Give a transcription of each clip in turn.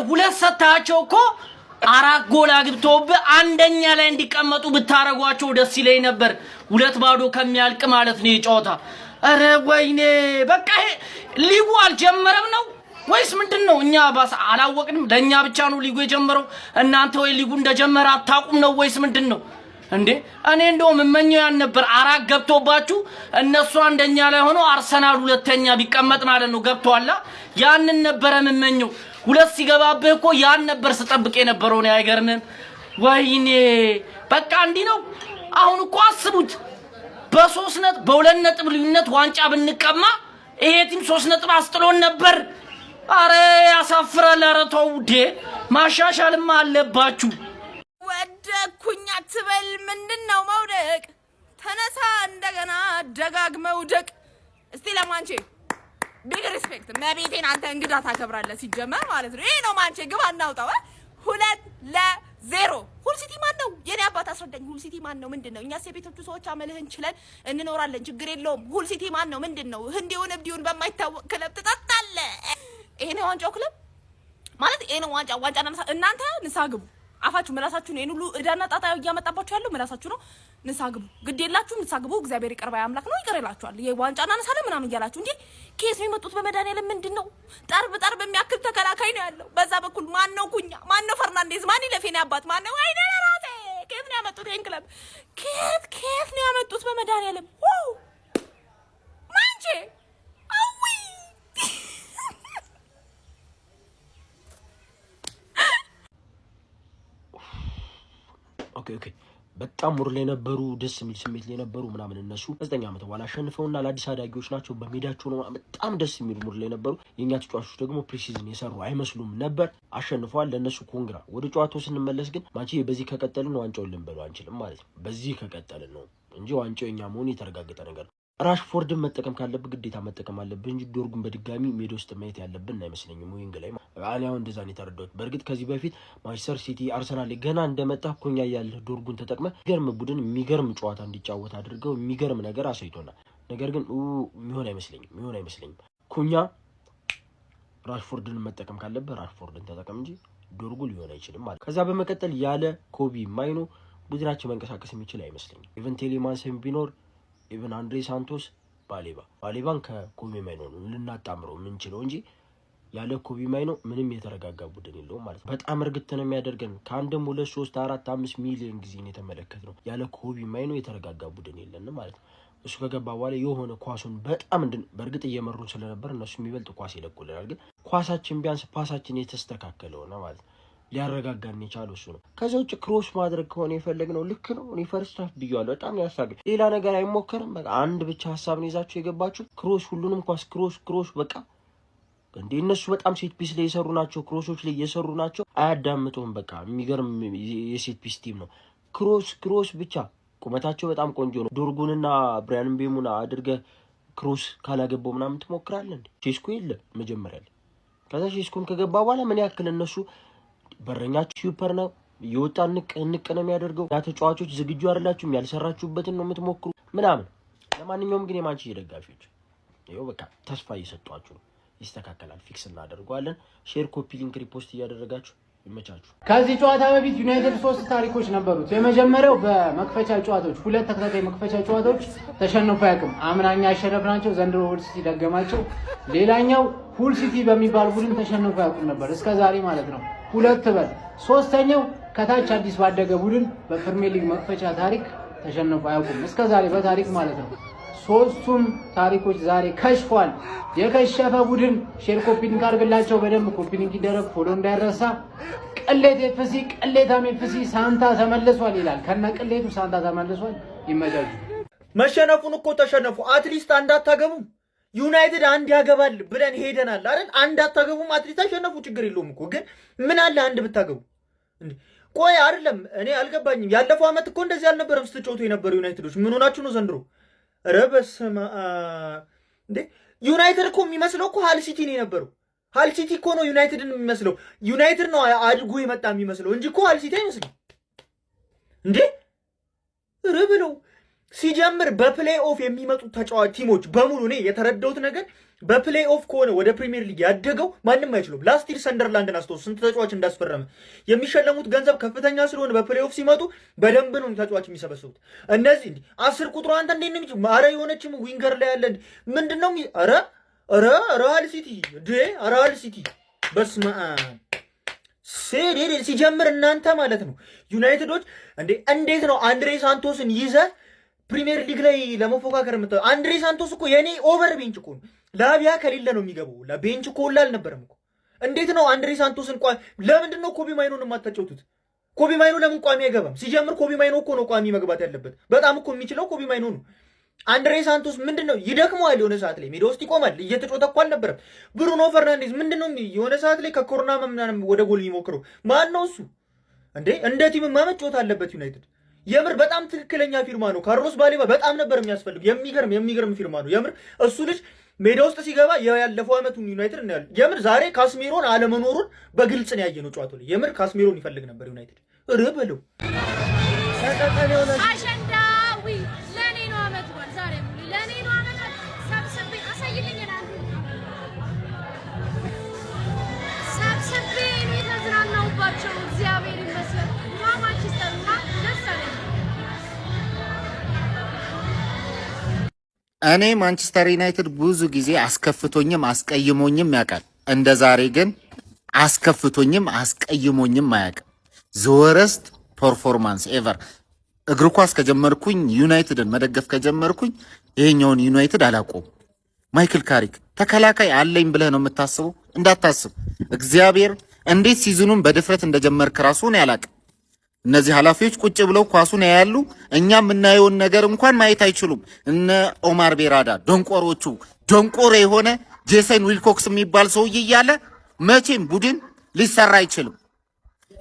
ሁለት ሰታቸው እኮ አራት ጎል አግብተውብ አንደኛ ላይ እንዲቀመጡ ብታረጓቸው ደስ ይለኝ ነበር። 2-2 ከሚያልቅ ማለት ነው የጨዋታ። አረ ወይኔ በቃ ሊጉ አልጀመረም ነው ወይስ ምንድነው? እኛ ባስ አላወቅንም። ለኛ ብቻ ነው ሊጉ የጀመረው። እናንተ ወይ ሊጉ እንደጀመረ አታውቁም ነው ወይስ ምንድነው እንዴ? እኔ እንደው መመኘው ያን ነበር አራት ገብቶባችሁ እነሱ አንደኛ ላይ ሆኖ አርሰናል ሁለተኛ ቢቀመጥ ማለት ነው። ገብቷላ? ያንን ነበር መመኘው። ሁለት ሲገባብህ እኮ ያን ነበር ስጠብቅ የነበረው ነው። አይገርምም? ወይኔ በቃ እንዲህ ነው። አሁን እኮ አስቡት በ2 ነጥብ ልዩነት ዋንጫ ብንቀማ ይሄ ቲም 3 ነጥብ አስጥሎን ነበር። አረ ያሳፍራል። አረ ተው ማሻሻልማ አለባችሁ። ወደኩኝ አትበል። ምንድነው መውደቅ? ተነሳ እንደገና ደጋግመው ውደቅ። እስቲ ለማንቼ ቢግ ሪስፔክት። መቤቴን አንተ እንግዳ ታከብራለህ ሲጀመር ማለት ነው። ይሄ ነው ማንቼ ግባ እናውጣው። 2-0 ሁል ሲቲ ማን ነው? የኔ አባት አስረዳኝ። ሁል ሲቲ ማን ነው? ምንድነው? እኛስ የቤቶቹ ሰዎች አመልህን ችለን እንኖራለን፣ ችግር የለውም። ሁል ሲቲ ማን ነው? ምንድነው? ህንዲውን እብዲውን በማይታወቅ ክለብ ትጠጣለህ። ይሄ ነው ዋንጫው ክለብ ማለት ይሄ ነው ዋንጫ። ዋንጫ እናንተ ንስሓ ግቡ። አፋችሁ ምላሳችሁ ነው። ሁሉ እዳና ጣጣ እያመጣባችሁ ያለው ምላሳችሁ ነው። ንስሓ ግቡ። ግድ የላችሁ ንስሓ ግቡ። እግዚአብሔር ይቅር ባይ አምላክ ነው፣ ይቅር ይላችኋል። የዋንጫና ነሳለ ምናምን እያላችሁ እንጂ ኬስ ነው የመጡት በመድኃኒዓለም ምንድነው? ጠርብ የሚያክል ተከላካይ ነው ያለው። በዛ በኩል ማን ነው? ኩኛ ማን ነው? ፈርናንዴዝ ማን ይለፌኔ አባት ማን ነው? አይኔ ለራሴ ኬት ነው ያመጡት? ይሄን ክለብ ኬት ነው ያመጡት በመድኃኒዓለም ማንቼ ኦኬ በጣም ሙር ላይ ነበሩ። ደስ የሚል ስሜት ላይ ነበሩ ምናምን። እነሱ 9 ዓመት በኋላ አሸንፈውና ለአዲስ አዳጊዎች ናቸው። በሜዳቸው ነው በጣም ደስ የሚል ሙር ላይ ነበሩ። የኛ ተጫዋቾች ደግሞ ፕሪሲዝን የሰሩ አይመስሉም ነበር። አሸንፈዋል። ለነሱ ኮንግራ። ወደ ጨዋታው ስንመለስ ግን ማንቼ በዚህ ከቀጠልን ዋንጫውን ልንበለው አንችልም ማለት ነው። በዚህ ከቀጠልን ነው እንጂ ዋንጫው የኛ መሆኑ የተረጋገጠ ነገር ነው። ራሽፎርድን መጠቀም ካለብህ ግዴታ መጠቀም አለብህ እንጂ ዶርጉን በድጋሚ ሜዳ ውስጥ ማየት ያለብን አይመስለኝም። ዊንግ ላይ አሁን እንደዛ ነው የተረዳሁት። በእርግጥ ከዚህ በፊት ማንቸስተር ሲቲ፣ አርሰናል ገና እንደመጣ ኮኛ ያለ ዶርጉን ተጠቅመህ የሚገርም ቡድን የሚገርም ጨዋታ እንዲጫወት አድርገው የሚገርም ነገር አሳይቶናል። ነገር ግን የሚሆን አይመስለኝም። ኮኛ ራሽፎርድን መጠቀም ካለብህ ራሽፎርድን ተጠቀም እንጂ ዶርጉ ሊሆን አይችልም ማለት። ከዛ በመቀጠል ያለ ኮቢ ማይኖ ቡድናችን መንቀሳቀስ የሚችል አይመስለኝም። ኢቨን ቴሌማንስም ቢኖር ኢቨን አንድሬ ሳንቶስ ባሌባን ከኮቢ ማይኖ ነው ልናጣምረው የምንችለው እንጂ ያለ ኮቢ ማይኖ ምንም የተረጋጋ ቡድን የለውም ማለት ነው። በጣም እርግጥ ነው የሚያደርገን ከአንድም 2 3 4 5 ሚሊዮን ጊዜ ነው የተመለከትነው። ያለ ኮቢ ማይኖ የተረጋጋ ቡድን የለንም ማለት ነው። እሱ ከገባ በኋላ የሆነ ኳሱን በጣም በእርግጥ እየመሩን ስለነበር እነሱ የሚበልጥ ኳስ ይለቁልናል። ግን ኳሳችን ቢያንስ ፓሳችን የተስተካከለ ሆነ ማለት ነው። ሊያረጋጋን የቻለው እሱ ነው። ከዛ ውጭ ክሮስ ማድረግ ከሆነ የፈለግነው ልክ ነው። እኔ ፈርስት ሃፍ ብያለሁ። በጣም ያሳግ ሌላ ነገር አይሞከርም። በቃ አንድ ብቻ ሀሳብ ነው ይዛችሁ የገባችሁ ክሮስ፣ ሁሉንም ኳስ ክሮስ በቃ እንዴ እነሱ በጣም ሴት ፒስ ላይ የሰሩ ናቸው። ክሮሶች ላይ የሰሩ ናቸው። አያዳምጡም። በቃ የሚገርም የሴት ፒስ ቲም ነው። ክሮስ ብቻ ቁመታቸው በጣም ቆንጆ ነው። ዶርጉንና ብራያን ቤሙና አድርገህ ክሮስ ካላገባው ምናምን ትሞክራለህ እንዴ? ሼስኮ የለ መጀመሪያ ላይ። ከዛ ሼስኮም ከገባ በኋላ ምን ያክል እነሱ በረኛችሁ ሱፐር ነው ይወጣ ንቅ ነው የሚያደርገው። ያ ተጫዋቾች ዝግጁ አይደላችሁም። ያልሰራችሁበትን ነው የምትሞክሩ ምናምን። ለማንኛውም ግን የማንቸስተር ደጋፊዎች ይኸው በቃ ተስፋ እየሰጧችሁ ነው። ይስተካከላል፣ ፊክስ እናደርገዋለን። ሼር፣ ኮፒ ሊንክ፣ ሪፖስት እያደረጋችሁ ይመቻችሁ። ከዚህ ጨዋታ በፊት ዩናይትድ 3 ታሪኮች ነበሩት። የመጀመሪያው በመክፈቻ ጨዋታዎች 2 ተከታታይ መክፈቻ ጨዋታዎች ተሸንፎ ያውቅም። አምናኛ ያሸነፍናቸው፣ ዘንድሮ ሁል ሲቲ ደገማቸው። ሌላኛው ሁል ሲቲ በሚባል ቡድን ተሸንፎ ያውቅም ነበር እስከዛሬ ማለት ነው። 2 በል። ሶስተኛው ከታች አዲስ ባደገ ቡድን በፕሪሚየር ሊግ መክፈቻ ታሪክ ተሸንፎ አያውቁም እስከዛሬ በታሪክ ማለት ነው። ሶስቱም ታሪኮች ዛሬ ከሽፏል። የከሸፈ ቡድን ሼር ኮፒ ሊንክ አድርግላቸው። በደንብ ኮፒ ሊንክ ይደረግ፣ ፎሎ እንዳይረሳ። ቅሌታም ኤፍሲ ሳንታ ተመልሷል ይላል። ከነ ቅሌቱ ሳንታ ተመልሷል። ይመጃጁ። መሸነፉን እኮ ተሸነፉ። አትሊስት አንድ አታገቡም። ዩናይትድ አንድ ያገባል ብለን ሄደናል አይደል? አንድ አታገቡም። አትሊስት ተሸነፉ፣ ችግር የለውም እኮ ግን ምን አለ አንድ ብታገቡ እንዴ? ቆይ አይደለም እኔ አልገባኝም። ያለፈው አመት እኮ እንደዚህ አልነበረም ስትጫወቱ የነበሩ ዩናይትዶች። ምን ሆናችሁ ነው ዘንድሮ? ኧረ በስመ አብ እንዴ! ዩናይትድ እኮ የሚመስለው እኮ ሃል ሲቲ ነው የነበረው። ሃል ሲቲ እኮ ነው ዩናይትድን የሚመስለው። ዩናይትድ ነው አድጎ የመጣ የሚመስለው እንጂ እኮ ሃል ሲቲ አይመስልም እንዴ! ኧረ ብለው ሲጀምር በፕሌይ ኦፍ የሚመጡ ተጫዋች ቲሞች በሙሉ እኔ የተረዳሁት ነገር በፕሌይ ኦፍ ከሆነ ወደ ፕሪሚየር ሊግ ያደገው ማንም አይችሉም። ላስት ይር ሰንደርላንድን አስተውል፣ ስንት ተጫዋች እንዳስፈረመ። የሚሸለሙት ገንዘብ ከፍተኛ ስለሆነ በፕሌይ ኦፍ ሲመጡ በደንብ ነው ተጫዋች የሚሰበስቡት። እነዚህ እንዲህ 10 ቁጥሩ አንተ እንዴት ነው የሚችለው? ኧረ የሆነችም ዊንገር ላይ ያለ ምንድነው? ኧረ ሪያል ሲቲ ሪያል ሲቲ በስመ አብ ሲጀምር እናንተ ማለት ነው ዩናይትዶች እንዴት ነው አንድሬ ሳንቶስን ይዘ ፕሪሚየር ሊግ ላይ ለመፎካከር የምታየው? አንድሬ ሳንቶስ እኮ የኔ ኦቨር ቤንች እኮ ነው። ላቢያ ከሌለ ነው የሚገባው። ለቤንች እኮ ሁላ አልነበረም እኮ። እንዴት ነው አንድሬ ሳንቶስን ለምንድን ነው ኮቢ ማይኖን የማታጫውቱት? ኮቢ ማይኖ ለምን ቋሚ አይገባም? ሲጀምር ኮቢ ማይኖ እኮ ነው ቋሚ መግባት ያለበት። በጣም እኮ የሚችለው ኮቢ ማይኖ ነው። አንድሬ ሳንቶስ ምንድነው ይደክመዋል፣ የሆነ ሰዓት ላይ ሜዳ ውስጥ ይቆማል። እየተጫወተ እኮ አልነበረም። ብሩኖ ፈርናንዴዝ ምንድነው የሆነ ሰዓት ላይ ከኮርና ምናምን ወደ ጎል የሚሞክረው ማን ነው እሱ? እንደ ቲም መጫወት አለበት ዩናይትድ። የምር በጣም ትክክለኛ ፊርማ ነው። ካርሎስ ባሌባ በጣም ነበር የሚያስፈልግ። የሚገርም ፊርማ ነው የምር። እሱ ልጅ ሜዳ ውስጥ ሲገባ ያለፈው ዓመቱን ዩናይትድ እናያለን። የምር ዛሬ ካስሜሮን አለመኖሩን በግልጽ ነው ያየነው ጨዋታው ላይ። የምር ካስሜሮን ይፈልግ ነበር ዩናይትድ። በለው አሸንዳዊ ለኔ ነው አመት ወር ዛሬ ለኔ ነው አመት ሰብስቤ አሳይልኝ ሰብስቤ የተዝናናሁባቸው እግዚአብሔር ይመስገን። ማንቸስተርና ደስ አለኝ። እኔ ማንቸስተር ዩናይትድ ብዙ ጊዜ አስከፍቶኝም አስቀይሞኝም ያውቃል። እንደ ዛሬ ግን አስከፍቶኝም አስቀይሞኝም አያውቅም። ዘወረስት ፐርፎርማንስ ኤቨር። እግር ኳስ ከጀመርኩኝ ዩናይትድን መደገፍ ከጀመርኩኝ ይሄኛውን ዩናይትድ አላቆም። ማይክል ካሪክ ተከላካይ አለኝ ብለህ ነው የምታስበው? እንዳታስብ። እግዚአብሔር እንዴት ሲዝኑን በድፍረት እንደጀመርክ ራሱን ያላቅም። እነዚህ ኃላፊዎች ቁጭ ብለው ኳሱን ያያሉ። እኛ የምናየውን ነገር እንኳን ማየት አይችሉም። እነ ኦማር ቤራዳ ደንቆሮቹ፣ ደንቆሮ የሆነ ጄሰን ዊልኮክስ የሚባል ሰውዬ እያለ መቼም ቡድን ሊሰራ አይችልም።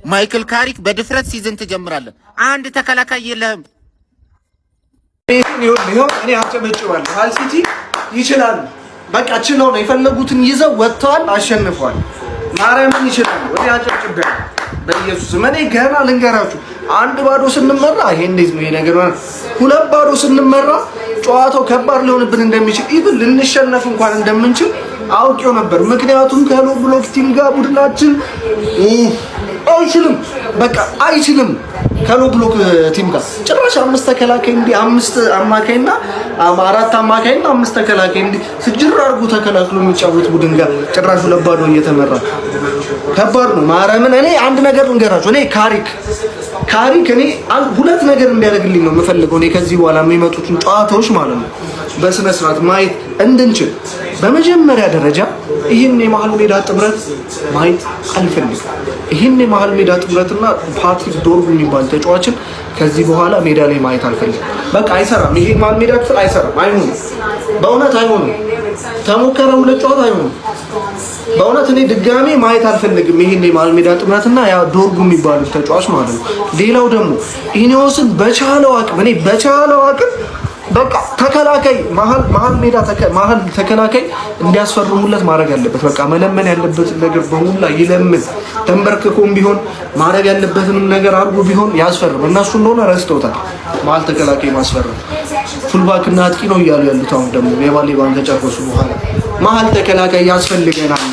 ማይክል ካሪክ በድፍረት ሲዝን ትጀምራለህ። አንድ ተከላካይ የለህም። ይሄው እኔ አጨበጭባለሁ። ሃል ሲቲ ይችላሉ። በቃ ችለው ነው የፈለጉትን ይዘው ወጥተዋል፣ አሸንፈዋል። ማርያምን ይችላሉ። እኔ አጨብጭባለሁ። በኢየሱስ እኔ ገና ልንገራችሁ 1-0 ስንመራ ይሄ እንዴት ነው ይሄ ነገር? 2-0 ስንመራ ጨዋታው ከባድ ሊሆንብን እንደሚችል ኢቭን ልንሸነፍ እንኳን እንደምንችል አውቄው ነበር። ምክንያቱም ከሎ ብሎክ ቲም ጋር ቡድናችን አይችልም፣ በቃ አይችልም። ከሎ ብሎክ ቲም ጋር ጭራሽ 5 ተከላካይ እንዲ 5 አማካይና 4 አማካይና 5 ተከላካይ እንዲ ስጅር አድርጎ ተከላክሎ የሚጫወት ቡድን ጋር ጭራሽ 2-0 እየተመራ ከባድ ነው። ማርያምን እኔ አንድ ነገር ልንገራችሁ። እኔ ካሪክ እኔ ሁለት ነገር እንዲያደርግልኝ ነው የምፈልገው። እኔ ከዚህ በኋላ የሚመጡትን ጨዋታዎች ማለት ነው በስነ ስርዓት ማየት እንድንችል። በመጀመሪያ ደረጃ ይህን የመሃል ሜዳ ጥምረት ማየት አልፈልግም። ይህን የመሃል ሜዳ ጥምረትና ፓትሪክ ዶርጉ የሚባል ተጫዋችን ከዚህ በኋላ ሜዳ ላይ ማየት አልፈልግም። በቃ አይሰራም። ይሄ መሃል ሜዳ ክፍል አይሰራም። አይሆንም፣ በእውነት አይሆንም። ተሞከረ 2 ጨዋታ አይሆንም። በእውነት እኔ ድጋሜ ማየት አልፈልግም ይሄን የመሃል ሜዳ ጥምረትና ያ ዶርጉ የሚባል ተጫዋች ማለት ነው። ሌላው ደግሞ ኢኒዮስን በቻለው አቅም በቃ ተከላካይ መሃል ሜዳ ተከላካይ እንዲያስፈርሙለት ማድረግ ያለበት በቃ መለመን ያለበት ነገር በሙላ ይለምን። ተንበርክኮም ቢሆን ማድረግ ያለበትንም ነገር አድርጎ ቢሆን ያስፈርም። እነሱ እንደሆነ ረስተውታል መሃል ተከላካይ ማስፈርም። ፉልባክ እና አጥቂ ነው እያሉ ያሉት አሁን ደግሞ የባሌባን ከጨረሱ በኋላ መሃል ተከላካይ ያስፈልገናል።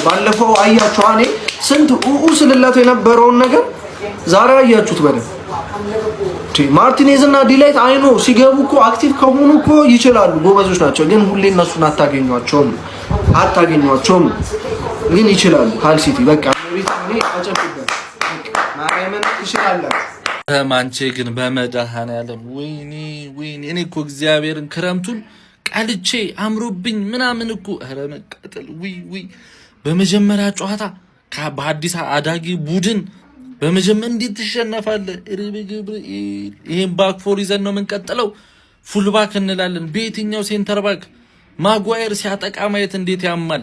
ባለፈው አያችሁ እኔ ስንት ስልላት የነበረውን ነገር ዛሬ አያችሁት በደንብ። ማርቲኔዝ እና ዲላይት አይኖ ሲገቡ እኮ አክቲቭ ከሆኑ እኮ ይችላሉ፣ ጎበዞች ናቸው። ግን ሁሌ እነሱን አታገኟቸውም፣ ግን ይችላሉ። ሃል ሲቲ በቃ እኔ አጨብጭበት ማርያምን ይችላል። ማንቼ ግን በመድኃኔዓለም ወይኔ እኔ እኮ እግዚአብሔርን ክረምቱን ቀልቼ አምሮብኝ ምናምን እኮ ኧረ መቃጠል ውይ በመጀመሪያ ጨዋታ በአዲስ አዳጊ ቡድን በመጀመሪያ እንዴት ትሸነፋለህ? ይሄን ባክ ፎር ይዘን ነው የምንቀጥለው። ፉልባክ እንላለን። በየትኛው ሴንተር ባክ ማጓየር ሲያጠቃ ማየት እንዴት ያማል።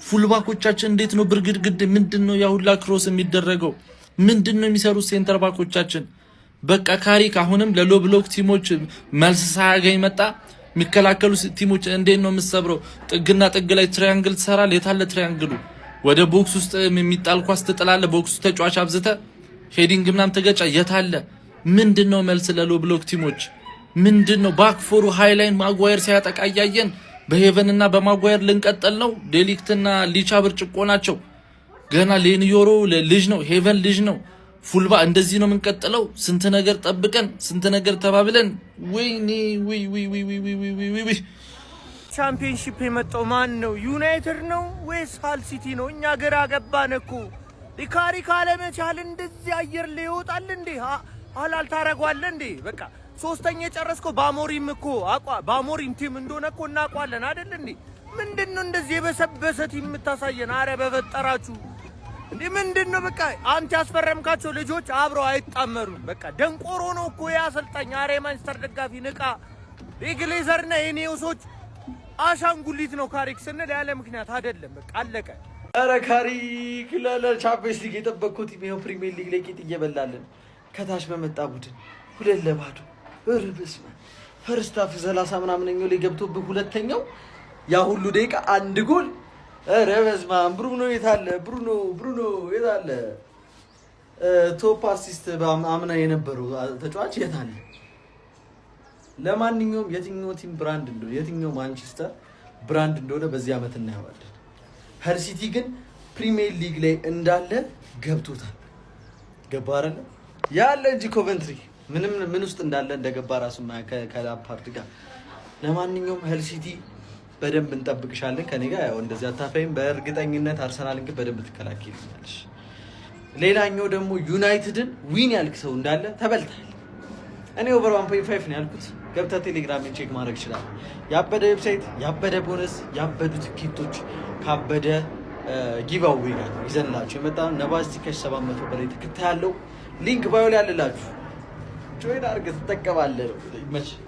ፉልባኮቻችን እንዴት ነው ብርግድግድ? ምንድነው ያሁላ ክሮስ የሚደረገው? ምንድነው የሚሰሩት ሴንተር ባኮቻችን? በቃ ካሪክ አሁንም ለሎ ብሎክ ቲሞች መልስ ሳያገኝ መጣ። የሚከላከሉ ቲሞች እንዴት ነው የምትሰብረው? ጥግና ጥግ ላይ ትራያንግል ትሰራለህ። የታለ ትራያንግሉ? ወደ ቦክስ ውስጥ የሚጣል ኳስ ትጥላለህ። ቦክስ ውስጥ ተጫዋች አብዝተ ሄዲንግ ምናምን ተገጫ። የታለ ምንድነው መልስ ለሎ ብሎክ ቲሞች? ምንድነው ባክ ፎሩ ሃይላይን ማጓየር ሲያጠቃ ያየን በሄቨንና በማጓየር ልንቀጥል ነው። ዴሊክትና ሊቻ ብርጭቆ ናቸው። ገና ሌንዮሮ ልጅ ነው፣ ሄቨን ልጅ ነው። ፉልባ እንደዚህ ነው የምንቀጥለው። ስንት ነገር ጠብቀን ስንት ነገር ተባብለን ወይኔ ወይ ቻምፒየንሺፕ የመጣው ማን ነው? ዩናይትድ ነው ወይስ ሃል ሲቲ ነው? እኛ ግራ ገባን እኮ። ሪካሪ ካለመቻል እንደዚህ አየር ላይ ይወጣል እንዴ? አላል ታረጋለህ እንዴ? በቃ ሶስተኛ የጨረስከው ባሞሪም እኮ ባሞሪም ቲም እንደሆነ እኮ እናውቃለን አይደል እንዴ? ምንድነው እንደዚህ የበሰበሰ ቲም የምታሳየን? አረ በፈጠራችሁ እንዴ ምንድነው? በቃ አንተ ያስፈረምካቸው ልጆች አብረው አይጣመሩም። በቃ ደንቆሮ ነው እኮ ያ አሰልጣኝ። አረ ማንቸስተር ደጋፊ ንቃ። ኢግሌዘርና የኔውሶች አሻንጉሊት ነው ካሪክ ስንል ያለ ምክንያት አይደለም። በቃ አለቀ። አረ ካሪክ ለቻምፒየንስ ሊግ የጠበቅኩት ይሄው ፕሪሚየር ሊግ ላይ ቂጥ እየበላልን ከታች በመጣ ቡድን 2-2 እርብስማ ፈርስት ሃፍ 30 ምናምንኛው ላይ ገብቶብህ ሁለተኛው ያ ሁሉ ደቂቃ አንድ ጎል። አረ በስመ አብ። ብሩኖ የታለ? ብሩኖ የታለ? ቶፕ አሲስት አምና የነበረው ተጫዋች የታለ? ለማንኛውም የትኛው ቲም ብራንድ እንደሆነ የትኛው ማንቸስተር ብራንድ እንደሆነ በዚህ ዓመት እናየዋለን። ሀል ሲቲ ግን ፕሪሚየር ሊግ ላይ እንዳለ ገብቶታል። ገባ አይደል? ያለ እንጂ ኮቨንትሪ ምን ውስጥ እንዳለ እንደገባ ራሱ ከላምፓርድ ጋር። ለማንኛውም ሀል ሲቲ በደንብ እንጠብቅሻለን። ከኔ ጋር ያው እንደዚህ አታፈይም። በእርግጠኝነት አርሰናልን ግን በደንብ ትከላከልኛለሽ። ሌላኛው ደግሞ ዩናይትድን ዊን ያልክ ሰው እንዳለ ተበልታል። እኔ ኦቨር 1.5 ነው ያልኩት። ገብተህ ቴሌግራምን ቼክ ማድረግ ይችላል። ያበደ ዌብሳይት፣ ያበደ ቦነስ፣ ያበዱ ትኬቶች ካበደ ጊቫዌ ጋር ይዘንላችሁ የመጣ ነባስቲ ከ700 በላይ ተከታይ ያለው ሊንክ ባዮ ላይ አለላችሁ። ጆይን አድርገህ ትጠቀማለህ። ይመችህ።